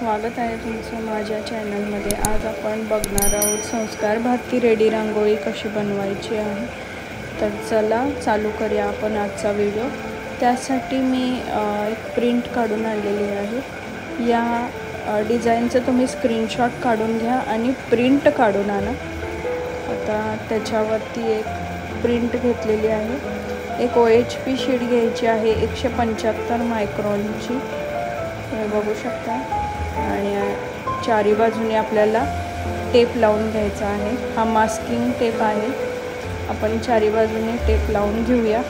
स्वागत आहे तुमचं माझ्या चॅनलमध्ये। आज आपण बघणार आहोत संस्कार भारती रेडी रांगोळी कशी बनवायची आहे। तर चला चालू करूया आपण आजचा व्हिडिओ। त्यासाठी मी एक प्रिंट काढून आणलेली आहे। या डिझाईनचं तुम्ही स्क्रीनशॉट काढून घ्या आणि प्रिंट काढून आणा। आता त्याच्यावरती एक प्रिंट घेतलेली आहे। एक OHP शीट घ्यायची आहे 175 मायक्रॉनची, तुम्ही बघू शकता। आणि चारी बाजूने आपल्याला टेप लावून घ्यायचा आहे। हा मास्किंग टेप आहे, आपण चारी बाजूने टेप लावून घेऊया।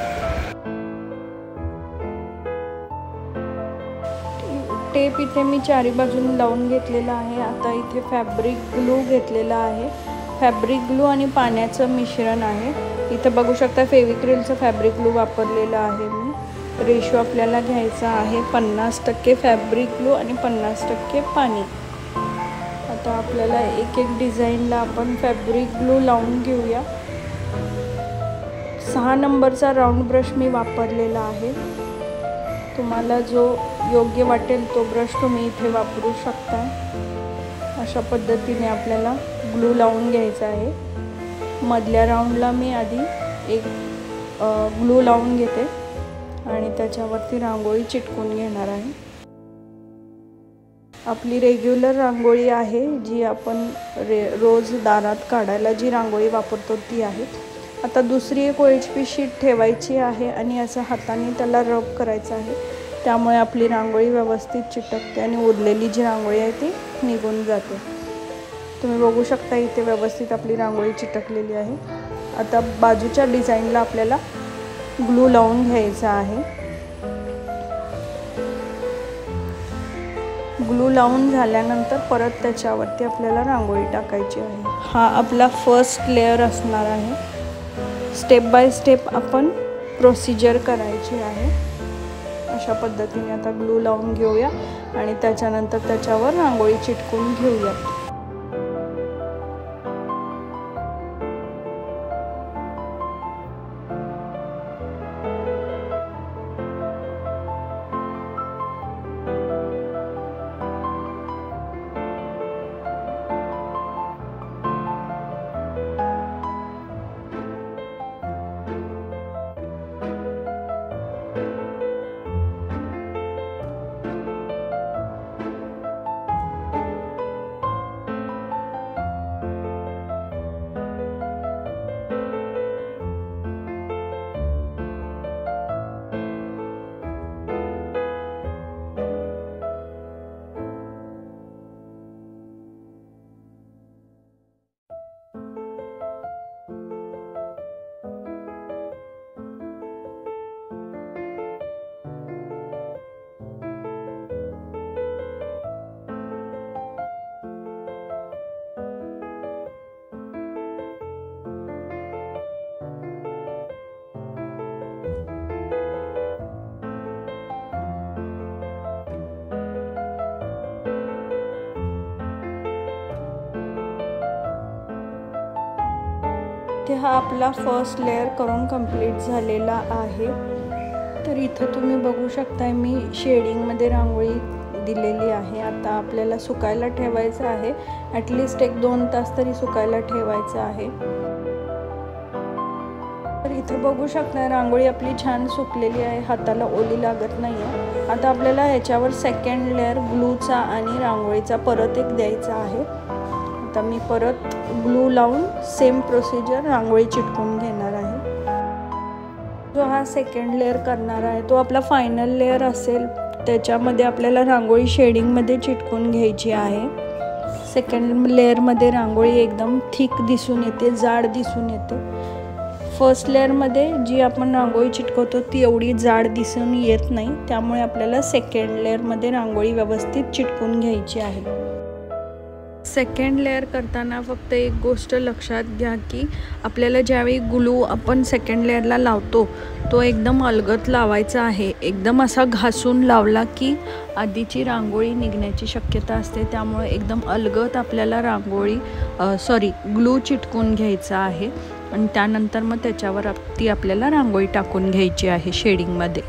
टेप इथे मी चारी बाजूने लावून घेतलेला आहे। आता इथे फॅब्रिक ग्लू घेतलेला आहे। फॅब्रिक ग्लू आणि पाण्याचं मिश्रण आहे। इथे बघू शकता फेविक्रिलचं फॅब्रिक ग्लू वापरलेला आहे मी। रेशो आपल्याला घ्यायचा आहे 50% फॅब्रिक ग्लू आणि 50% पाणी। आता आपल्याला एक एक डिझाईनला आपण फॅब्रिक ग्लू लावून घेऊया। 6 नंबरचा राऊंड ब्रश मी वापरलेला आहे। तुम्हाला जो योग्य वाटेल तो ब्रश तुम्ही इथे वापरू शकता। अशा पद्धतीने आपल्याला ग्लू लावून घ्यायचा आहे। मधल्या राऊंडला मी आधी एक ग्लू लावून घेते आणि त्याच्यावरती रांगोळी चिटकून घेणार आहे। आपली रेग्युलर रांगोळी आहे जी आपण रोज दारात काढायला जी रांगोळी वापरतो ती आहे। आता दुसरी एक OHP शीट ठेवायची आहे आणि असं हाताने त्याला रब करायचं आहे। त्यामुळे आपली रांगोळी व्यवस्थित चिटकते आणि उरलेली जी रांगोळी आहे ती निघून जाते। तुम्ही बघू शकता इथे व्यवस्थित आपली रांगोळी चिटकलेली आहे। आता बाजूच्या डिझाईनला आपल्याला ग्लू लावून घ्यायचा आहे। ग्लू लावून झाल्यानंतर परत त्याच्यावरती आपल्याला रांगोळी टाकायची आहे। हा आपला फर्स्ट लेयर असणार आहे। स्टेप बाय स्टेप आपण प्रोसिजर करायची आहे। अशा पद्धतीने आता ग्लू लावून घेऊया आणि त्याच्यानंतर त्याच्यावर रांगोळी चिटकून घेऊया। हा आपला फर्स्ट लेयर करून कंप्लीट झालेला आहे। तर इथं तुम्ही बघू शकता मी शेडिंगमध्ये रांगोळी दिलेली आहे। आता आपल्याला सुकायला ठेवायचं आहे। ॲटलिस्ट 1-2 तास तरी सुकायला ठेवायचं आहे। तर इथं बघू शकता रांगोळी आपली छान सुकलेली आहे, हाताला ओली लागत नाही आहे। आता आपल्याला ह्याच्यावर सेकंड लेयर ग्लूचा आणि रांगोळीचा परत एक द्यायचा आहे। आता मी परत ग्लू लावून सेम प्रोसिजर रांगोळी चिटकून घेणार आहे। जो हा सेकंड लेयर करणार आहे तो आपला फायनल लेयर असेल। त्याच्यामध्ये आपल्याला रांगोळी शेडिंगमध्ये चिटकून घ्यायची आहे। सेकंड लेयरमध्ये रांगोळी एकदम थिक दिसून येते, जाड दिसून येते। फर्स्ट लेयरमध्ये जी आपण रांगोळी चिटकवतो ती एवढी जाड दिसून येत नाही, त्यामुळे आपल्याला सेकंड लेयरमध्ये रांगोळी व्यवस्थित चिटकून घ्यायची आहे। सेकंड लेयर करताना फक्त एक गोष्ट लक्षात घ्या की आपल्याला ज्यावेळी ग्लू आपण सेकंड लेयरला लावतो तो एकदम अलगद लावायचा आहे। एकदम असा घासून लावला की आधीची रांगोळी निघण्याची शक्यता असते, त्यामुळे एकदम अलगद आपल्याला ग्लू चिटकून घ्यायचा आहे आणि त्यानंतर मग त्याच्यावर ती आपल्याला रांगोळी टाकून घ्यायची आहे शेडिंगमध्ये।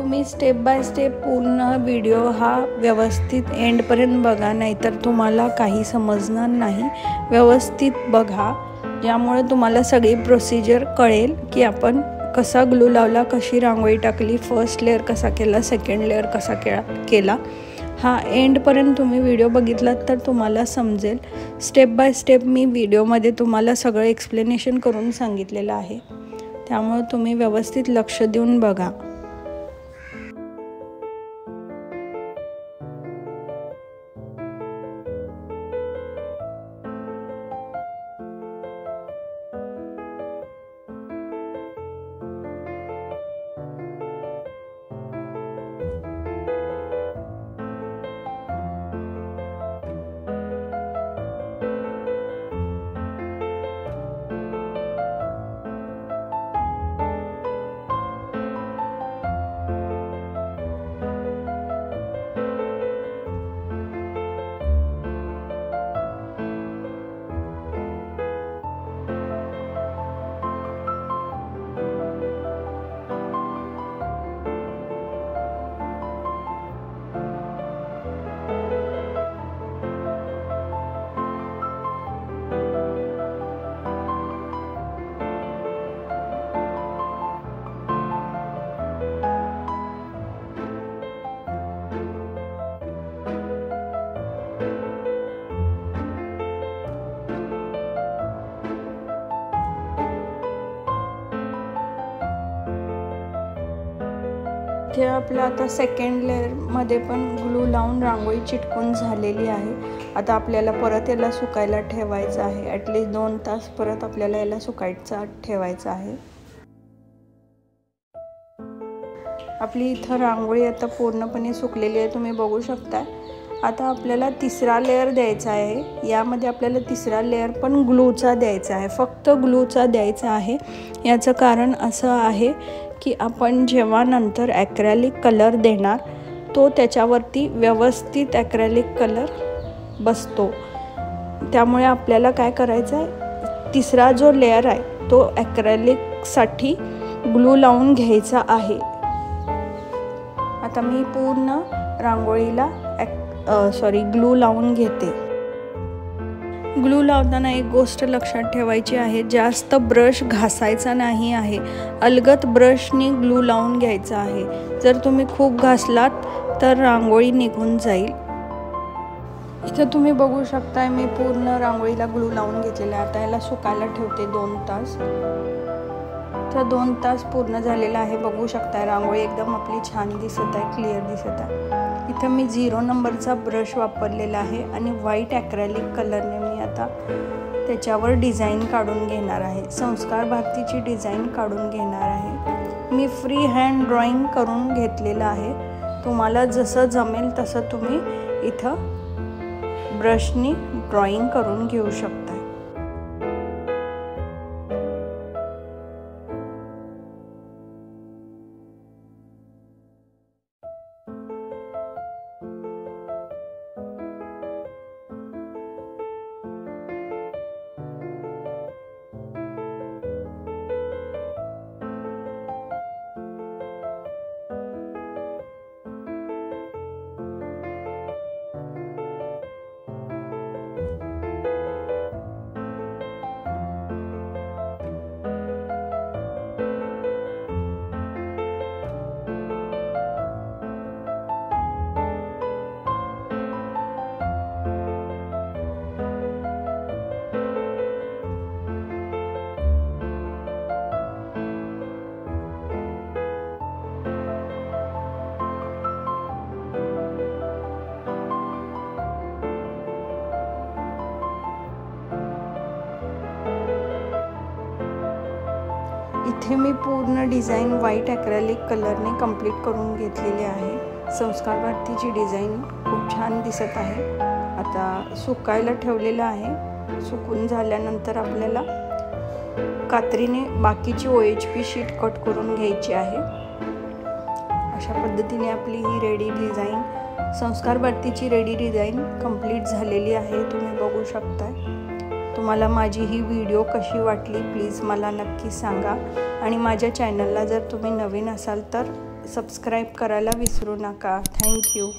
तुम्ही स्टेप बाय स्टेप पूर्ण व्हिडिओ हा व्यवस्थित एंडपर्यंत बघा, नाहीतर तुम्हाला काही समजणार नाही. व्यवस्थित बघा, ज्यामुळे तुम्हाला सगळी प्रोसिजर कळेल की आपण कसा ग्लू लावला, कशी रांगोळी टाकली, फर्स्ट लेअर कसा केला, सेकंड लेअर कसा केला. हा एंडपर्यंत तुम्ही व्हिडिओ बघितलात तर तुम्हाला समजेल. स्टेप बाय स्टेप मी व्हिडिओमध्ये तुम्हाला सगळं एक्सप्लेनेशन करून सांगितलेलं आहे, त्यामुळे तुम्ही व्यवस्थित लक्ष देऊन बघा. इथे आपलं आता सेकंड लेअरमध्ये पण ग्लू लावून रांगोळी चिटकून झालेली आहे. आता आपल्याला परत याला सुकायला ठेवायचं आहे. ॲटलिस्ट 2 तास परत आपल्याला याला सुकायचा ठेवायचं आहे. आपली इथं रांगोळी आता पूर्णपणे सुकलेली आहे, तुम्ही बघू शकता. आता आपल्याला तिसरा लेअर द्यायचा आहे. यामध्ये आपल्याला तिसरा लेअर पण ग्लूचा द्यायचा आहे, फक्त ग्लूचा द्यायचा आहे. याचं कारण असं आहे की आपण जेव्हा नंतर ॲक्रेलिक कलर देणार तो त्याच्यावरती व्यवस्थित ॲक्रेलिक कलर बसतो. त्यामुळे आपल्याला काय करायचं आहे, तिसरा जो लेअर आहे तो ॲक्रेलिकसाठी ग्लू लावून घ्यायचा आहे. आता मी पूर्ण रांगोळीला ग्लू लावून घेते. ग्लू लावताना एक गोष्ट लक्षात ठेवायची आहे, जास्त ब्रश घासायचा नाही आहे. अलगद ब्रशनी ग्लू लावून घ्यायचा आहे. जर तुम्ही खूप घासलात तर रांगोळी निघून जाईल. इथं तुम्ही बघू शकता मी पूर्ण रांगोळीला ग्लू लावून घेतलेला आहे. आता याला सुकायला ठेवते 2 तास. तर 2 तास पूर्ण झालेला आहे. बघू शकता रांगोळी एकदम आपली छान दिसत आहे, क्लिअर दिसत आहे. इथं मी 0 नंबरचा ब्रश वापरलेला आहे आणि व्हाईट ॲक्रेलिक कलरने मी आता त्याच्यावर डिझाईन काढून घेणार आहे. संस्कार भारतीची डिझाईन काढून घेणार आहे. मी फ्री हँड ड्रॉइंग करून घेतलेलं आहे. तुम्हाला जसं जमेल तसं तुम्ही इथं ब्रशनी ड्रॉइंग करून घेऊ शकता. इथे मी पूर्ण डिझाईन व्हाईट ॲक्रेलिक कलरने कंप्लीट करून घेतलेली आहे. संस्कार भारतीची डिझाईन खूप छान दिसत आहे. आता सुकायला ठेवलेलं आहे. सुकून झाल्यानंतर आपल्याला कात्रीने बाकीची OHP शीट कट करून घ्यायची आहे. अशा पद्धतीने आपली ही रेडी डिझाईन, संस्कार भारतीची रेडी डिझाईन कंप्लीट झालेली आहे. तुम्ही बघू शकता. तुम्हाला माझी ही व्हिडिओ कशी वाटली प्लीज मला नक्की सांगा. आणि माझ्या चॅनलला जर तुम्ही नवीन असाल तर सबस्क्राईब करायला विसरू नका. थँक्यू.